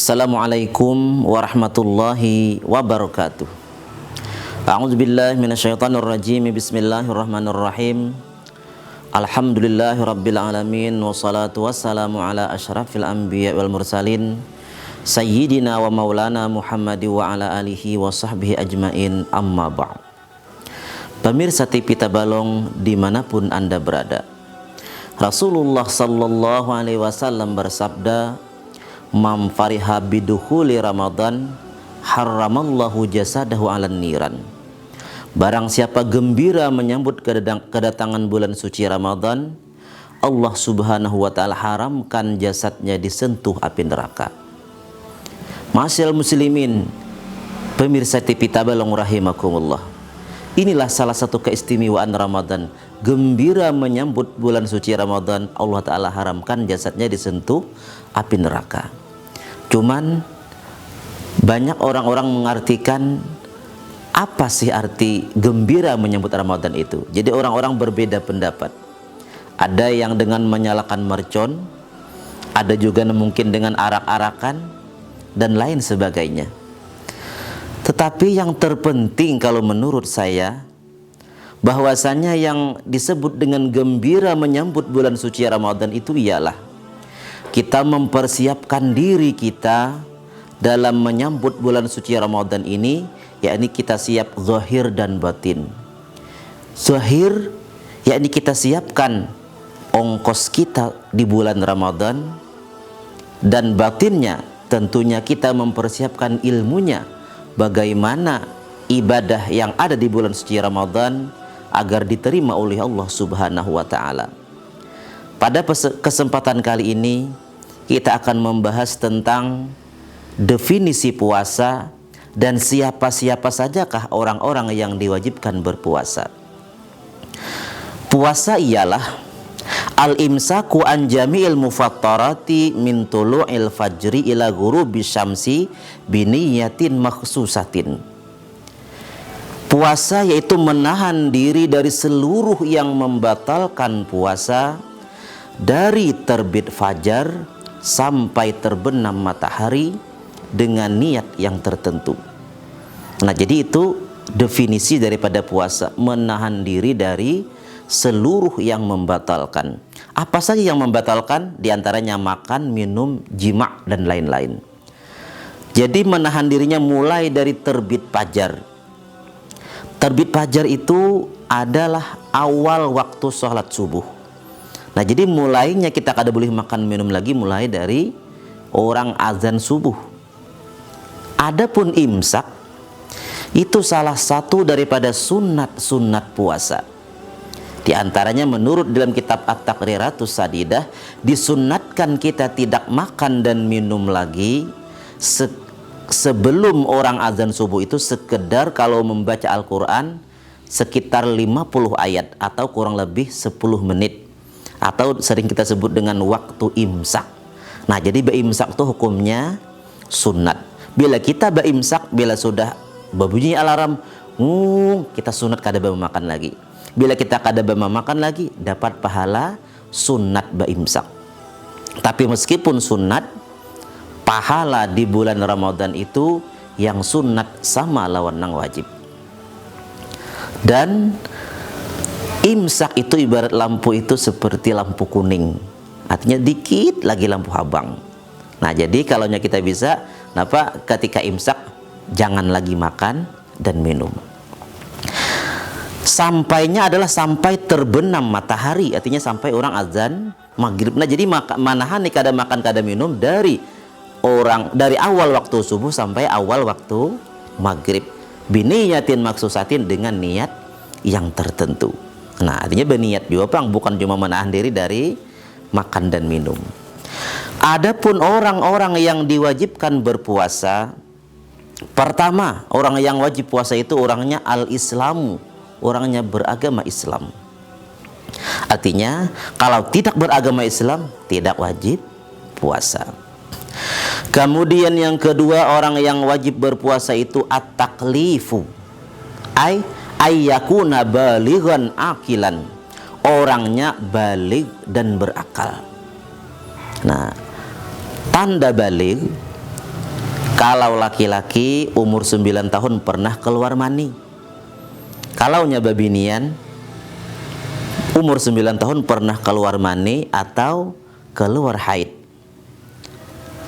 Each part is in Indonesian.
Assalamualaikum warahmatullahi wabarakatuh. A'udzubillahi minasyaitonirrajim. Bismillahirrahmanirrahim. Alhamdulillahirabbil alamin wassalatu wassalamu ala asyrafil anbiya wal mursalin sayyidina wa maulana Muhammadi wa ala alihi wa sahbihi ajmain, amma ba'd. Pemirsa TV Tabalong dimanapun Anda berada, Rasulullah sallallahu alaihi wasallam bersabda, "Man fariha bidukhuli Ramadan haramallahu jasadahu 'alan niran." Barang siapa gembira menyambut kedatangan bulan suci Ramadan, Allah Subhanahu wa taala haramkan jasadnya disentuh api neraka. Ma'asyiral muslimin, pemirsa TV Tabalong rahimakumullah. Inilah salah satu keistimewaan Ramadan. Gembira menyambut bulan suci Ramadan, Allah taala haramkan jasadnya disentuh api neraka. Cuman banyak orang-orang mengartikan apa sih arti gembira menyambut Ramadan itu. Jadi orang-orang berbeda pendapat. Ada yang dengan menyalakan mercon, ada juga mungkin dengan arak-arakan dan lain sebagainya. Tetapi yang terpenting kalau menurut saya, bahwasanya yang disebut dengan gembira menyambut bulan suci Ramadan itu ialah kita mempersiapkan diri kita dalam menyambut bulan suci Ramadan ini, yakni kita siap zahir dan batin. Zahir, yakni kita siapkan ongkos kita di bulan Ramadan, dan batinnya tentunya kita mempersiapkan ilmunya, bagaimana ibadah yang ada di bulan suci Ramadan agar diterima oleh Allah Subhanahu wa taala. Pada kesempatan kali ini kita akan membahas tentang definisi puasa dan siapa-siapa sajakah orang-orang yang diwajibkan berpuasa. Puasa ialah al-imsaku an jami'il mufattarati min tulu'il fajri ila ghurubi syamsi biniyatin makhsusatin. Puasa yaitu menahan diri dari seluruh yang membatalkan puasa, dari terbit fajar sampai terbenam matahari dengan niat yang tertentu. Nah, jadi itu definisi daripada puasa, menahan diri dari seluruh yang membatalkan. Apa saja yang membatalkan? Di antaranya makan, minum, jima' dan lain-lain. Jadi menahan dirinya mulai dari terbit fajar. Terbit fajar itu adalah awal waktu sholat subuh. Nah, jadi mulainya kita kada boleh makan minum lagi mulai dari orang azan subuh. Adapun imsak itu salah satu daripada sunat-sunat puasa. Di antaranya menurut dalam kitab At-Taqriratus Sadidah, disunatkan kita tidak makan dan minum lagi sebelum orang azan subuh itu, sekedar kalau membaca Al-Quran sekitar 50 ayat atau kurang lebih 10 menit, atau sering kita sebut dengan waktu imsak. Nah, jadi beimsak itu hukumnya sunat. Bila kita beimsak, bila sudah berbunyi alarm, kita sunat kada makan lagi. Bila kita kada makan lagi, dapat pahala sunat beimsak. Tapi meskipun sunat, pahala di bulan Ramadan itu yang sunat sama lawan nang wajib. Dan imsak itu ibarat lampu itu seperti lampu kuning, artinya dikit lagi lampu abang. Nah, jadi kalau kita bisa, ketika imsak jangan lagi makan dan minum. Sampainya adalah sampai terbenam matahari, artinya sampai orang azan maghrib. Nah, jadi manahan kada makan kada minum dari awal waktu subuh sampai awal waktu maghrib, biniyatin maksusatin, dengan niat yang tertentu. Nah, artinya berniat juga, bukan cuma menahan diri dari makan dan minum. Adapun orang-orang yang diwajibkan berpuasa, pertama, orang yang wajib puasa itu orangnya al-Islamu, orangnya beragama Islam. Artinya kalau tidak beragama Islam tidak wajib puasa. Kemudian yang kedua, orang yang wajib berpuasa itu at-taklifu, ayyakuna balighan akilan, orangnya baligh dan berakal. Nah, tanda baligh Kalau laki-laki umur 9 tahun pernah keluar mani. Kalau babinian umur 9 tahun pernah keluar mani atau keluar haid.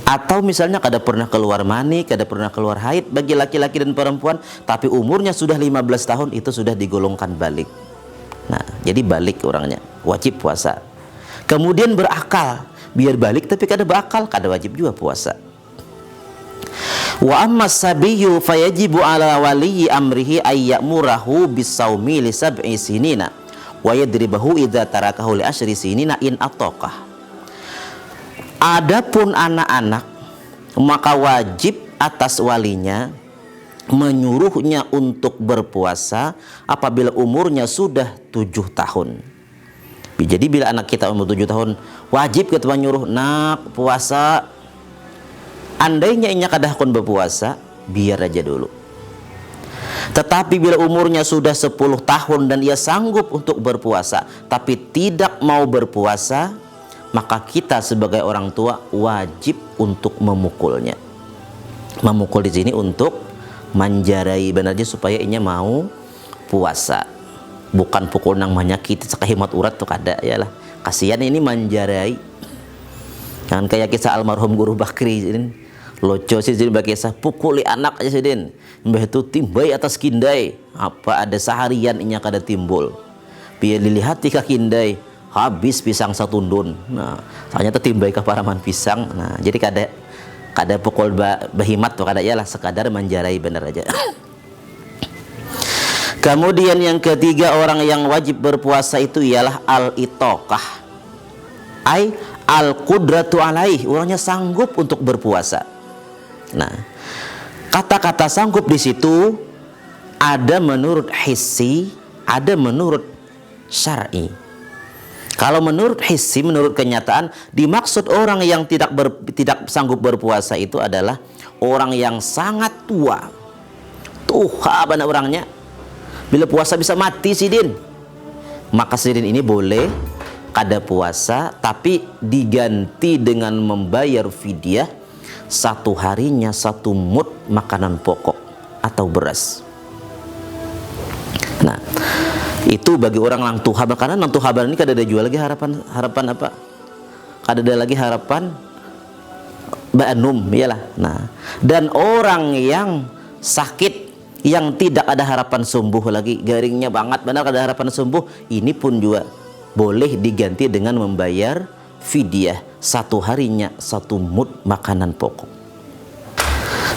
Atau misalnya kada pernah keluar mani, kada pernah keluar haid bagi laki-laki dan perempuan, tapi umurnya sudah 15 tahun, itu sudah digolongkan balik. Nah, jadi balik orangnya, wajib puasa. Kemudian berakal, biar balik tapi kada berakal, kada wajib juga puasa. Wa amma sabiyyu fayajibu ala waliyyi amrihi ay ya'murahu bis-shaumi li sab'i sinina wa yadribahu idza tarakahu li asyri sinina in ataqah. Adapun anak-anak, maka wajib atas walinya menyuruhnya untuk berpuasa apabila umurnya sudah 7 tahun. Jadi bila anak kita umur 7 tahun, wajib kita menyuruh, nak puasa. Andainya inya kada hakun berpuasa, biar aja dulu. Tetapi bila umurnya sudah 10 tahun dan ia sanggup untuk berpuasa tapi tidak mau berpuasa, maka kita sebagai orang tua wajib untuk memukulnya. Memukul di sini untuk manjarai benarnya supaya inya mau puasa. Bukan pukul nang menyakiti sakahimat urat tuh kada ya lah. Kasihan ini manjarai. Jangan kayak kisah almarhum Guru Bakri ini. Loco sih jadi bagi kisah pukuli anak aja sih din. Mbah itu timbai atas kindai. Apa ada seharian inya kada timbul. Biar dilihat tika kindai habis pisang satu tundun. Nah, ternyata timbai ke paraman pisang. Nah, jadi kada pukul bahimat tuh kada ya lah, sekadar manjarai bener aja. Kemudian yang ketiga, orang yang wajib berpuasa itu ialah al-itaqah. Ai al-qudratu alaih, orangnya sanggup untuk berpuasa. Nah, kata-kata sanggup di situ ada menurut hissi, ada menurut syar'i. Kalau menurut hissi, menurut kenyataan, dimaksud orang yang tidak sanggup berpuasa itu adalah orang yang sangat tua. Tuha benar orangnya. Bila puasa bisa mati sidin. Maka sidin ini boleh kada puasa tapi diganti dengan membayar fidyah, 1 harinya 1 mud makanan pokok atau beras. Nah, itu bagi orang lang tuha, karena lang tuha ini kada ada jual lagi harapan apa? Kada ada lagi harapan ba'num iyalah. Nah, dan orang yang sakit yang tidak ada harapan sembuh lagi, garingnya banget benar kada harapan sembuh, ini pun juga boleh diganti dengan membayar fidyah, 1 harinya 1 mud makanan pokok.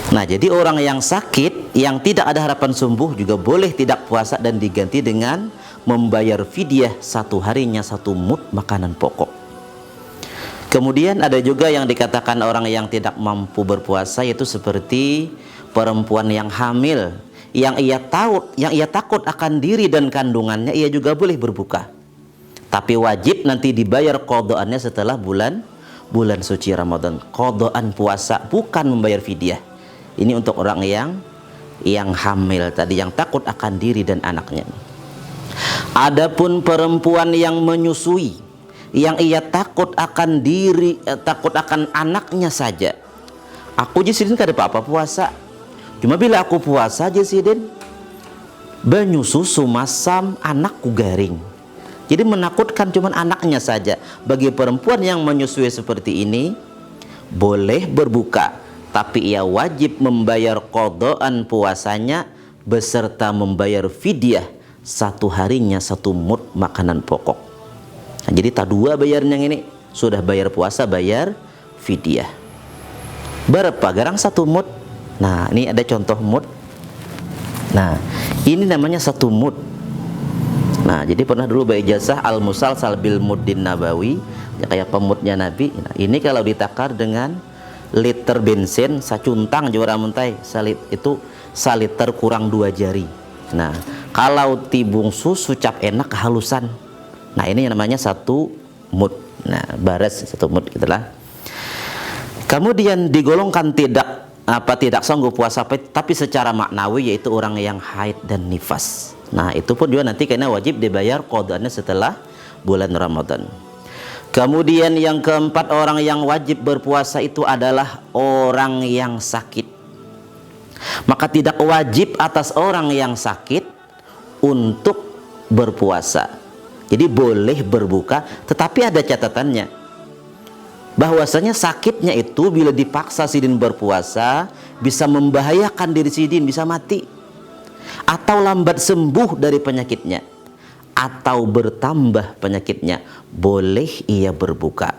Nah, jadi orang yang sakit yang tidak ada harapan sembuh juga boleh tidak puasa dan diganti dengan membayar fidyah, 1 harinya 1 mud makanan pokok. Kemudian ada juga yang dikatakan orang yang tidak mampu berpuasa, yaitu seperti perempuan yang hamil, yang ia takut akan diri dan kandungannya, ia juga boleh berbuka. Tapi wajib nanti dibayar qadhaannya setelah bulan suci Ramadan. Qadhaan puasa, bukan membayar fidyah. Ini untuk orang yang hamil tadi, yang takut akan diri dan anaknya. Adapun perempuan yang menyusui, yang ia takut akan diri, takut akan anaknya saja. Aku jisidin kada apa-apa puasa. Cuma bila aku puasa jisidin, banyusu sumasam anakku garing. Jadi menakutkan cuma anaknya saja. Bagi perempuan yang menyusui seperti ini boleh berbuka, tapi ia wajib membayar qadhaan puasanya beserta membayar fidyah, 1 harinya 1 mud makanan pokok. Nah, jadi tak dua bayarnya ini, sudah bayar puasa, bayar fidyah. Berapa garang 1 mud? Nah, ini ada contoh mud. Nah, ini namanya 1 mud. Nah, jadi pernah dulu ijazah al-musalsal bil muddin nabawi, ya kayak pemutnya Nabi. Nah, ini kalau ditakar dengan liter bensin sacuntang juara muntai, itu saliter kurang 2 jari. Nah, kalau tibung susu cap enak kehalusan. Nah, ini yang namanya 1 mud. Nah, bares 1 mud gitulah. Kemudian digolongkan tidak sanggup puasa tapi secara maknawi, yaitu orang yang haid dan nifas. Nah, itu pun juga nanti karena wajib dibayar qadhaannya setelah bulan Ramadan. Kemudian yang keempat, orang yang wajib berpuasa itu adalah orang yang sakit. Maka tidak wajib atas orang yang sakit untuk berpuasa. Jadi boleh berbuka, tetapi ada catatannya, bahwasanya sakitnya itu bila dipaksa sidin berpuasa bisa membahayakan diri sidin, bisa mati, atau lambat sembuh dari penyakitnya, atau bertambah penyakitnya, boleh ia berbuka.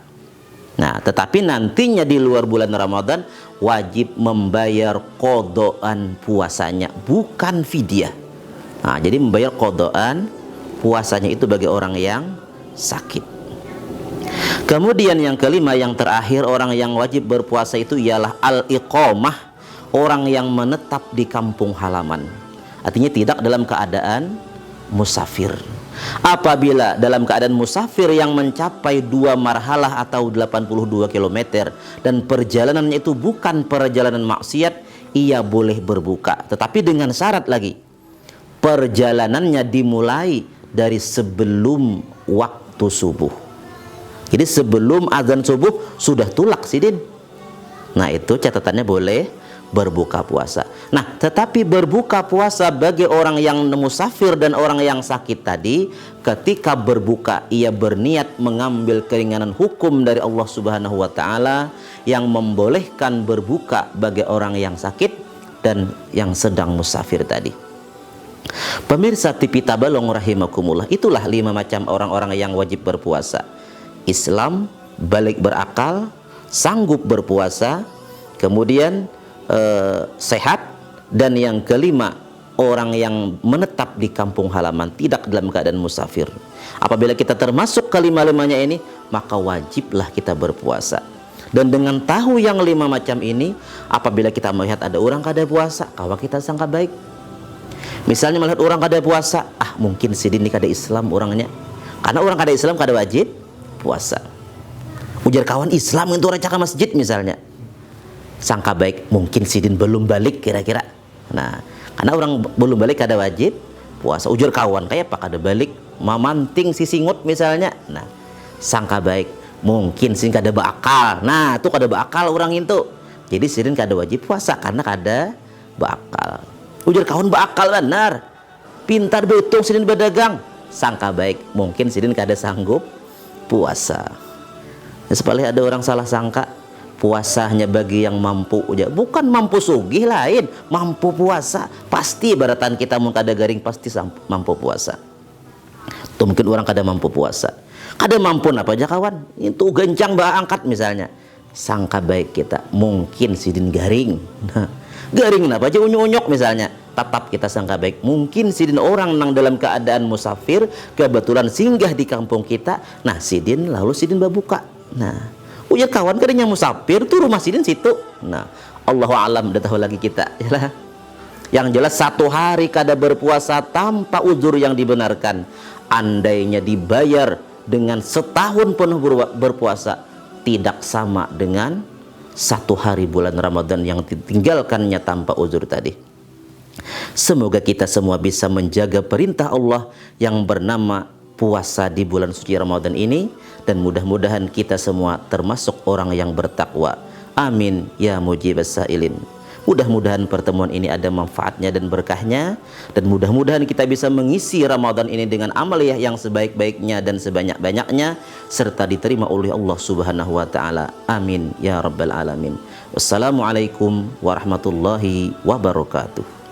Nah, tetapi nantinya di luar bulan Ramadan wajib membayar qodoan puasanya, bukan fidyah. Nah, jadi membayar qodoan puasanya itu bagi orang yang sakit. Kemudian yang kelima, yang terakhir, orang yang wajib berpuasa itu ialah al-iqamah, orang yang menetap di kampung halaman. Artinya tidak dalam keadaan musafir. Apabila dalam keadaan musafir yang mencapai 2 marhalah atau 82 km dan perjalanannya itu bukan perjalanan maksiat, ia boleh berbuka, tetapi dengan syarat lagi, perjalanannya dimulai dari sebelum waktu subuh. Jadi sebelum azan subuh sudah tulak sidin. Nah, itu catatannya boleh berbuka puasa. Nah, tetapi berbuka puasa bagi orang yang musafir dan orang yang sakit tadi, ketika berbuka ia berniat mengambil keringanan hukum dari Allah Subhanahu wa taala yang membolehkan berbuka bagi orang yang sakit dan yang sedang musafir tadi. Pemirsa TV Tabalong rahimakumullah, itulah 5 macam orang-orang yang wajib berpuasa. Islam, balik berakal, sanggup berpuasa, kemudian sehat, dan yang kelima, orang yang menetap di kampung halaman, tidak dalam keadaan musafir. Apabila kita termasuk kelima-limanya ini, maka wajiblah kita berpuasa. Dan dengan tahu yang 5 macam ini, apabila kita melihat ada orang kada puasa, kawan kita sangka baik. Misalnya melihat orang kada puasa, mungkin sidin ini kada Islam orangnya, karena orang kada Islam kada wajib puasa. Ujar kawan Islam itu orang cakap masjid misalnya, sangka baik, mungkin sidin belum balik kira-kira. Nah, karena orang belum balik kada wajib puasa. Ujar kawan, kayak apa kada balik, mamanting si singut misalnya. Nah, sangka baik, mungkin sidin kada bakal. Nah, itu kada bakal orang itu. Jadi sidin kada wajib puasa karena kada bakal. Ujar kawan bakal benar, pintar betul sidin berdagang. Sangka baik, mungkin sidin kada sanggup puasa. Sepalih ada orang salah sangka, puasa hanya bagi yang mampu aja. Bukan mampu sugih lain, mampu puasa. Pasti baratan kita mun kada garing pasti mampu puasa. Tuh mungkin orang kada mampu puasa. Kada mampu apa aja kawan? Itu gencang bah angkat misalnya. Sangka baik kita, mungkin sidin garing. Nah, garing apa aja unyuk-unyuk misalnya. Tetap kita sangka baik, mungkin sidin orang nang dalam keadaan musafir kebetulan singgah di kampung kita. Nah, sidin lalu sidin berbuka. Nah, ujar kawan kadang musafir tuh rumah sidin situ. Nah, Allahu alam, udah tahu lagi kita. Yalah. Yang jelas 1 hari kada berpuasa tanpa uzur yang dibenarkan, andainya dibayar dengan setahun penuh berpuasa, tidak sama dengan 1 hari bulan Ramadan yang ditinggalkannya tanpa uzur tadi. Semoga kita semua bisa menjaga perintah Allah yang bernama puasa di bulan suci Ramadan ini, dan mudah-mudahan kita semua termasuk orang yang bertakwa. Amin ya mujibas sailin. Mudah-mudahan pertemuan ini ada manfaatnya dan berkahnya, dan mudah-mudahan kita bisa mengisi Ramadan ini dengan amaliyah yang sebaik-baiknya dan sebanyak-banyaknya, serta diterima oleh Allah Subhanahu wa taala. Amin ya rabbal alamin. Wassalamualaikum warahmatullahi wabarakatuh.